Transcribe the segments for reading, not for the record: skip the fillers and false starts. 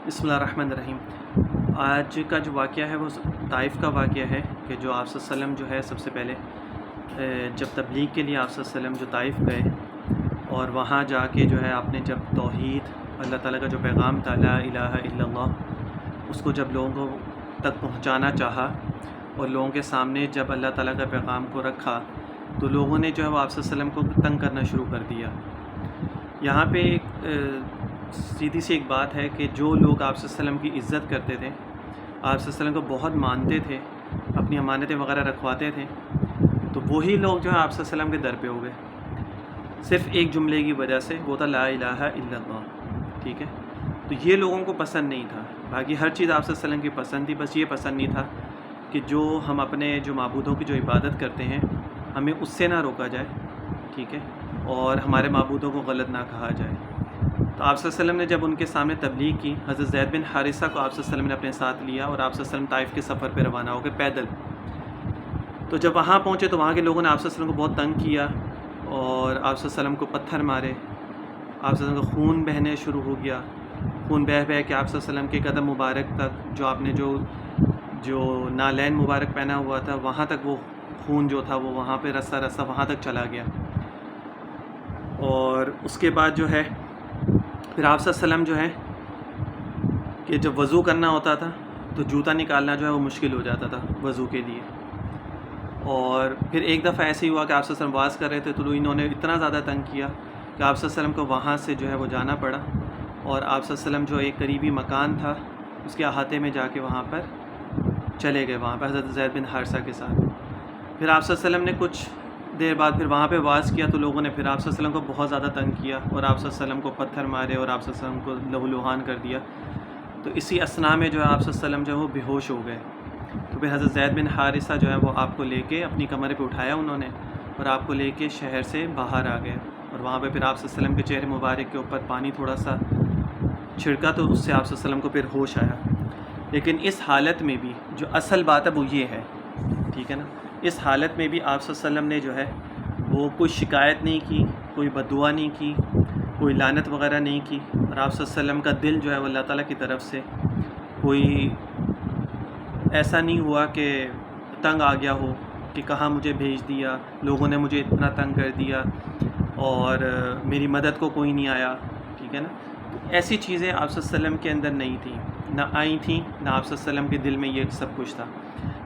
بسم اللہ الرحمن الرحیم۔ آج کا جو واقعہ ہے وہ طائف کا واقعہ ہے کہ جو آپ صلی اللہ علیہ وسلم جو ہے سب سے پہلے جب تبلیغ کے لیے آپ صلی اللہ علیہ وسلم جو طائف گئے اور وہاں جا کے جو ہے آپ نے جب توحید اللہ تعالیٰ کا جو پیغام تھا لا الہ الا اللہ اس کو جب لوگوں تک پہنچانا چاہا اور لوگوں کے سامنے جب اللہ تعالیٰ کا پیغام کو رکھا تو لوگوں نے جو ہے وہ آپ صلی اللہ علیہ وسلم کو تنگ کرنا شروع کر دیا۔ یہاں پہ ایک سیدھی سی ایک بات ہے کہ جو لوگ آپ صلی اللہ علیہ وسلم کی عزت کرتے تھے، آپ صلی اللہ علیہ وسلم کو بہت مانتے تھے، اپنی امانتیں وغیرہ رکھواتے تھے، تو وہی لوگ جو ہے آپ صلی اللہ علیہ وسلم کے در پہ ہو گئے صرف ایک جملے کی وجہ سے، وہ تھا لا الہ الا اللہ۔ ٹھیک ہے، تو یہ لوگوں کو پسند نہیں تھا، باقی ہر چیز آپ صلی اللہ علیہ وسلم کی پسند تھی، بس یہ پسند نہیں تھا کہ جو ہم اپنے جو معبودوں کی جو عبادت کرتے ہیں ہمیں اس سے نہ روکا جائے، ٹھیک ہے، اور ہمارے معبودوں کو غلط نہ کہا جائے۔ تو آپ صلی اللہ علیہ وسلم نے جب ان کے سامنے تبلیغ کی، حضرت زید بن حارثہ کو آپ صلی اللہ علیہ وسلم نے اپنے ساتھ لیا اور آپ صلی اللہ علیہ وسلم طائف کے سفر پہ روانہ ہو گئے پیدل۔ تو جب وہاں پہنچے تو وہاں کے لوگوں نے آپ صلی اللہ علیہ وسلم کو بہت تنگ کیا اور آپ صلی اللہ علیہ وسلم کو پتھر مارے، آپ صلی اللہ علیہ وسلم کا خون بہنے شروع ہو گیا، خون بہہ بہہ کے آپ صلی اللہ علیہ وسلم کے قدم مبارک تک، جو آپ نے جو نالین مبارک پہنا ہوا تھا وہاں تک وہ خون جو تھا وہ وہاں پہ رسہ رسہ وہاں تک چلا گیا۔ اور اس کے بعد جو ہے پھر آپ صلی اللہ علیہ وسلم جو ہے کہ جب وضو کرنا ہوتا تھا تو جوتا نکالنا جو ہے وہ مشکل ہو جاتا تھا وضو کے لیے۔ اور پھر ایک دفعہ ایسے ہی ہوا کہ آپ صلی اللہ علیہ وسلم واز کر رہے تھے تو انہوں نے اتنا زیادہ تنگ کیا کہ آپ صلی اللہ علیہ وسلم کو وہاں سے جو ہے وہ جانا پڑا، اور آپ صلی اللہ علیہ وسلم جو ایک قریبی مکان تھا اس کے احاطے میں جا کے وہاں پر چلے گئے، وہاں پہ حضرت زید بن حارثہ کے ساتھ۔ پھر آپ صلی اللہ علیہ وسلم نے کچھ دیر بعد پھر وہاں پہ واز کیا تو لوگوں نے پھر آپ صلی اللہ علیہ وسلم کو بہت زیادہ تنگ کیا اور آپ صلی اللہ علیہ وسلم کو پتھر مارے اور آپ صلی اللہ علیہ وسلم کو لہو لہان کر دیا۔ تو اسی اثناء میں جو ہے آپ صلی اللہ علیہ وسلم جو ہے وہ بے ہوش ہو گئے۔ تو پھر حضرت زید بن حارثہ جو ہے وہ آپ کو لے کے اپنی کمرے پہ اٹھایا انہوں نے اور آپ کو لے کے شہر سے باہر آ گئے، اور وہاں پہ پھر آپ صلی اللہ علیہ وسلم کے چہرے مبارک کے اوپر پانی تھوڑا سا چھڑکا تو اس سے آپ صلی اللہ علیہ وسلم کو پھر ہوش آیا۔ لیکن اس حالت میں بھی جو اصل بات ہے وہ یہ ہے، ٹھیک ہے نا، اس حالت میں بھی آپ صلی اللہ علیہ وسلم نے جو ہے وہ کوئی شکایت نہیں کی، کوئی بد دعا نہیں کی، کوئی لعنت وغیرہ نہیں کی، اور آپ صلی اللہ علیہ وسلم کا دل جو ہے وہ اللہ تعالیٰ کی طرف سے کوئی ایسا نہیں ہوا کہ تنگ آ گیا ہو کہ کہاں مجھے بھیج دیا، لوگوں نے مجھے اتنا تنگ کر دیا اور میری مدد کو کوئی نہیں آیا، ٹھیک ہے نا۔ تو ایسی چیزیں آپ صلی اللہ علیہ وسلم کے اندر نہیں تھیں، نہ آئی تھیں، نہ آپ صلی اللہ علیہ وسلم کے دل میں یہ سب کچھ تھا۔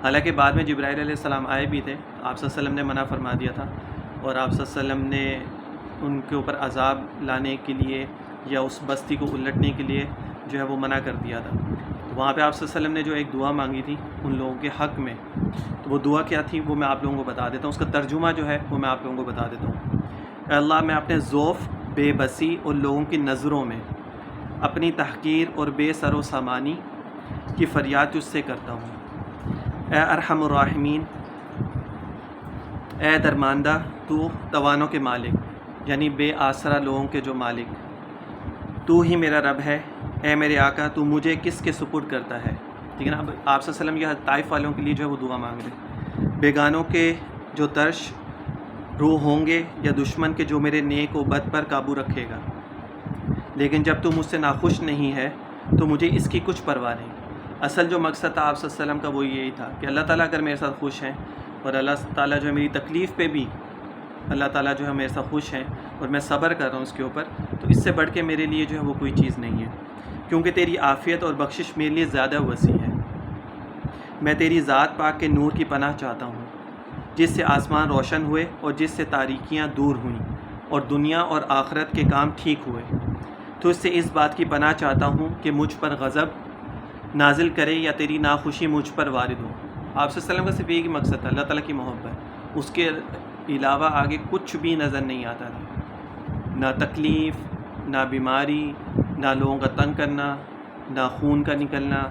حالانکہ بعد میں جبرائیل علیہ السلام آئے بھی تھے، آپ صلی اللہ علیہ وسلم نے منع فرما دیا تھا، اور آپ صلی اللہ علیہ وسلم نے ان کے اوپر عذاب لانے کے لیے یا اس بستی کو الٹنے کے لیے جو ہے وہ منع کر دیا تھا۔ تو وہاں پہ آپ صلی اللہ علیہ وسلم نے جو ایک دعا مانگی تھی ان لوگوں کے حق میں، تو وہ دعا کیا تھی وہ میں آپ لوگوں کو بتا دیتا ہوں، اس کا ترجمہ جو ہے وہ میں آپ لوگوں کو بتا دیتا ہوں۔ اے اللہ، میں اپنے ضعف، بے بسی اور لوگوں کی نظروں میں اپنی تحقیر اور بے سر و سامانی کی فریاد تجھ سے کرتا ہوں۔ اے ارحم الراحمین، اے درماندہ، تو توانوں کے مالک یعنی بے آسرا لوگوں کے جو مالک، تو ہی میرا رب ہے۔ اے میرے آقا، تو مجھے کس کے سپرد کرتا ہے؟ ٹھیک ہے نا۔ اب آپ صلی اللہ علیہ وسلم یہ طائف والوں کے لیے جو ہے وہ دعا مانگ رہے، بیگانوں کے جو ترش روح ہوں گے یا دشمن کے جو میرے نیک و بد پر قابو رکھے گا، لیکن جب تو مجھ سے ناخوش نہیں ہے تو مجھے اس کی کچھ پرواہ نہیں۔ اصل جو مقصد تھا آپ صلی اللہ علیہ وسلم کا وہ یہی تھا کہ اللہ تعالیٰ اگر میرے ساتھ خوش ہیں اور اللہ تعالیٰ جو ہے میری تکلیف پہ بھی اللہ تعالیٰ جو ہے میرے ساتھ خوش ہیں اور میں صبر کر رہا ہوں اس کے اوپر، تو اس سے بڑھ کے میرے لیے جو ہے وہ کوئی چیز نہیں ہے، کیونکہ تیری عافیت اور بخشش میرے لیے زیادہ وسیع ہے۔ میں تیری ذات پاک کے نور کی پناہ چاہتا ہوں، جس سے آسمان روشن ہوئے اور جس سے تاریکیاں دور ہوئیں اور دنیا اور آخرت کے کام ٹھیک ہوئے۔ تو اس سے اس بات کی پناہ چاہتا ہوں کہ مجھ پر غضب نازل کرے یا تیری ناخوشی مجھ پر وارد ہو۔ آپ صلی اللہ علیہ وسلم کا صرف ایک ہی مقصد تھا، اللہ تعالیٰ کی محبت، اس کے علاوہ آگے کچھ بھی نظر نہیں آتا تھا، نہ تکلیف، نہ بیماری، نہ لوگوں کا تنگ کرنا، نہ خون کا نکلنا،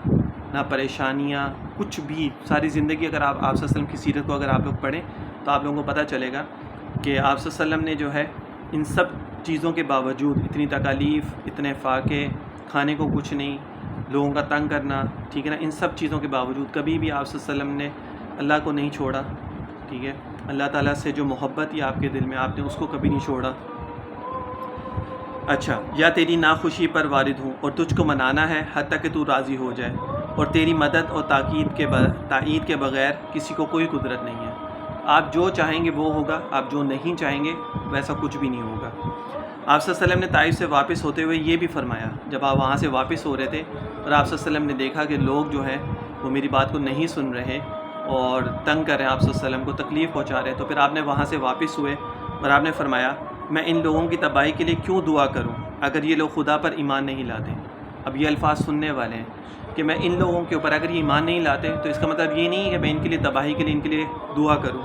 نہ پریشانیاں، کچھ بھی۔ ساری زندگی اگر آپ صلی اللہ علیہ وسلم کی سیرت کو اگر آپ لوگ پڑھیں تو آپ لوگوں کو پتہ چلے گا کہ آپ صلی اللہ علیہ وسلم نے جو ہے ان سب چیزوں کے باوجود، اتنی تکالیف، اتنے فاقے، کھانے کو کچھ نہیں، لوگوں کا تنگ کرنا، ٹھیک ہے نا، ان سب چیزوں کے باوجود کبھی بھی آپ صلی اللہ علیہ وسلم نے اللہ کو نہیں چھوڑا، ٹھیک ہے، اللہ تعالیٰ سے جو محبت ہی آپ کے دل میں، آپ نے اس کو کبھی نہیں چھوڑا۔ اچھا، یا تیری ناخوشی پر وارد ہوں اور تجھ کو منانا ہے حتیٰ کہ تو راضی ہو جائے، اور تیری مدد اور تائید کے بغیر کسی کو کوئی قدرت نہیں ہے۔ آپ جو چاہیں گے وہ ہوگا، آپ جو نہیں چاہیں گے ویسا کچھ بھی نہیں ہوگا۔ آپ صلی اللہ علیہ وسلم نے طائف سے واپس ہوتے ہوئے یہ بھی فرمایا، جب آپ وہاں سے واپس ہو رہے تھے اور آپ صلی اللہ علیہ وسلم نے دیکھا کہ لوگ جو ہیں وہ میری بات کو نہیں سن رہے اور تنگ کر رہے ہیں، آپ صلی اللہ علیہ وسلم کو تکلیف پہنچا رہے ہیں، تو پھر آپ نے وہاں سے واپس ہوئے اور آپ نے فرمایا میں ان لوگوں کی تباہی کے لیے کیوں دعا کروں اگر یہ لوگ خدا پر ایمان نہیں لاتے۔ اب یہ الفاظ سننے والے ہیں کہ میں ان لوگوں کے اوپر اگر یہ ایمان نہیں لاتے تو اس کا مطلب یہ نہیں ہے کہ میں ان کے لیے تباہی کے لیے ان کے لیے دعا کروں۔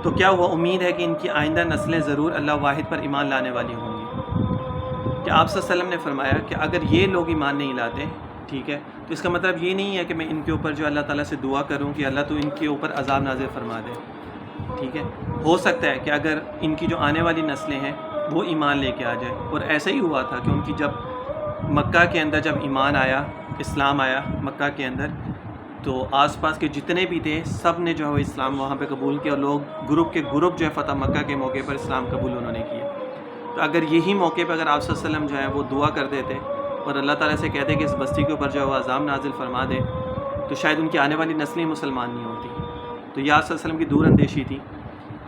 تو کیا ہوا، امید ہے کہ ان کی آئندہ نسلیں ضرور اللہ واحد پر ایمان لانے والی ہوں گی۔ کہ آپ صلی اللہ علیہ وسلم نے فرمایا کہ اگر یہ لوگ ایمان نہیں لاتے، ٹھیک ہے، تو اس کا مطلب یہ نہیں ہے کہ میں ان کے اوپر جو اللہ تعالیٰ سے دعا کروں کہ اللہ تو ان کے اوپر عذاب نازل فرما دے، ٹھیک ہے۔ ہو سکتا ہے کہ اگر ان کی جو آنے والی نسلیں ہیں وہ ایمان لے کے آ جائے، اور ایسا ہی ہوا تھا کہ ان کی جب مکہ کے اندر جب ایمان آیا، اسلام آیا مکہ کے اندر، تو آس پاس کے جتنے بھی تھے سب نے جو ہے وہ اسلام وہاں پہ قبول کیا، اور لوگ گروپ کے گروپ جو ہے فتح مکہ کے موقع پر اسلام قبول انہوں نے کیا۔ تو اگر یہی موقع پہ اگر آپ صلی اللہ علیہ وسلم جو ہے وہ دعا کر دیتے اور اللہ تعالیٰ سے کہتے کہ اس بستی کے اوپر جو ہے وہ عذاب نازل فرما دے، تو شاید ان کی آنے والی نسلیں مسلمان نہیں ہوتی۔ تو یہ آپ صلی اللہ علیہ وسلم کی دور اندیشی تھی،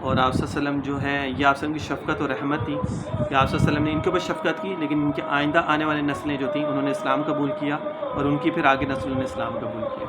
اور آپ صلی اللہ علیہ وسلم جو ہے یہ آپ صلی اللہ علیہ وسلم کی شفقت اور رحمت تھی کہ آپ صلی اللہ علیہ وسلم نے ان کے اوپر شفقت کی، لیکن ان کے آئندہ آنے والی نسلیں جو تھیں انہوں نے اسلام قبول کیا، اور ان کی پھر آگے نسلوں نے اسلام قبول کیا۔